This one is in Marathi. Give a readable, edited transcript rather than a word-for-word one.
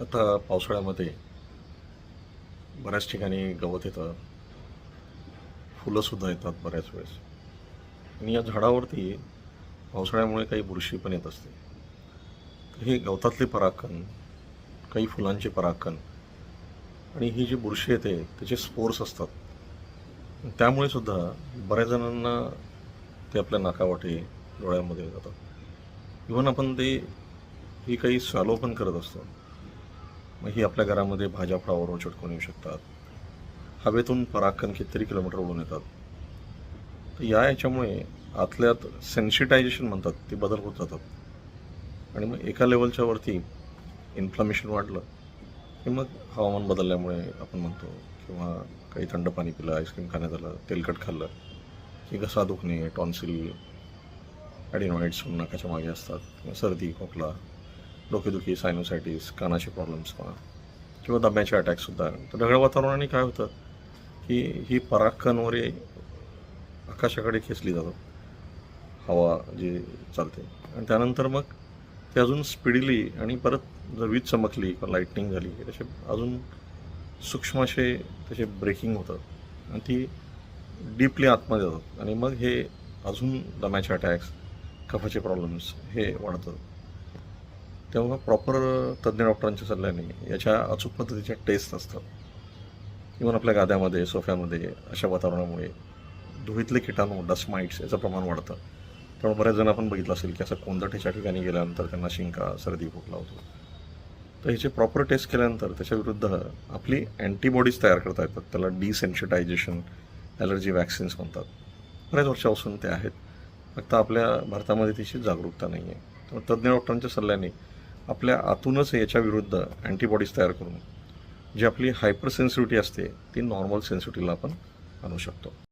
आता पावसाळ्यामध्ये बऱ्याच ठिकाणी गवत येतं, फुलंसुद्धा येतात बऱ्याच वेळेस. आणि या झाडावरती पावसाळ्यामुळे काही बुरशी पण येत असते. तर हे गवतातले परागकण, काही फुलांचे परागकण आणि ही जी बुरशी येते त्याचे स्पोर्स असतात. त्यामुळे सुद्धा बऱ्याच जणांना ते आपल्या नाकावाटे डोळ्यामध्ये जातात. इव्हन आपण ते ही काही स्वॅलो पण करत असतो. मग ही आपल्या घरामध्ये भाज्या फळावर चिटकून येऊ शकतात. हवेतून परागकण कितीतरी किलोमीटर उडून येतात. तर याच्यामुळे आतल्यात सेन्सिटायझेशन म्हणतात ते बदल होत जातात. आणि मग एका लेवलच्या वरती इन्फ्लमेशन वाढलं की मग हवामान बदलल्यामुळे आपण म्हणतो, किंवा काही थंड पाणी पिलं, आईस्क्रीम खाण्यात आलं, तेलकट खाल्लं की घसा दुखणे, टॉन्सिल, ॲडिनॉइड्स नाकाच्या मागे असतात, किंवा सर्दी, खोकला, डोकेदुखी, सायनोसायटिस, कानाचे प्रॉब्लेम्स म्हणा, किंवा दम्याचे अटॅकसुद्धा. तर ढगाळ वातावरणाने काय होतं की ही परागकणवरे आकाशाकडे खेचली जातात, हवा जी चालते. आणि त्यानंतर मग ते अजून स्पीडली, आणि परत जर वीज चमकली किंवा लाईटनिंग झाली की त्याचे अजून सूक्ष्म असे त्याचे ब्रेकिंग होतं आणि ती डीपली आतमध्ये जातात. आणि मग हे अजून दम्याचे अटॅक्स, कफाचे प्रॉब्लेम्स हे वाढतात. तेव्हा प्रॉपर तज्ज्ञ डॉक्टरांच्या सल्ल्याने याच्या अचूक पद्धतीच्या टेस्ट असतात. इव्हन आपल्या गाद्यामध्ये, सोफ्यामध्ये अशा वातावरणामुळे धुळीतले किटाणू, डस्ट माइट्स याचं प्रमाण वाढतं. त्यामुळे बऱ्याच जण आपण बघितलं असेल की असं कोंदटेच्या ठिकाणी गेल्यानंतर त्यांना शिंका, सर्दी, खोकला होतो. तर ह्याचे प्रॉपर टेस्ट केल्यानंतर त्याच्याविरुद्ध आपली अँटीबॉडीज तयार करता येतात. त्याला डिसेन्सिटायझेशन ॲलर्जी वॅक्सिन्स म्हणतात. बऱ्याच वर्षापासून ते आहेत, फक्त आपल्या भारतामध्ये त्याची जागरूकता नाही आहे. त्यामुळे तज्ज्ञ डॉक्टरांच्या सल्ल्याने आपल्या आतूनच याच्या विरुद्ध अँटीबॉडीज तयार करून जी आपली हायपर सेन्सिटिव्हिटी असते ती नॉर्मल सेन्सिटिव्हिटीला आपण आणू शकतो.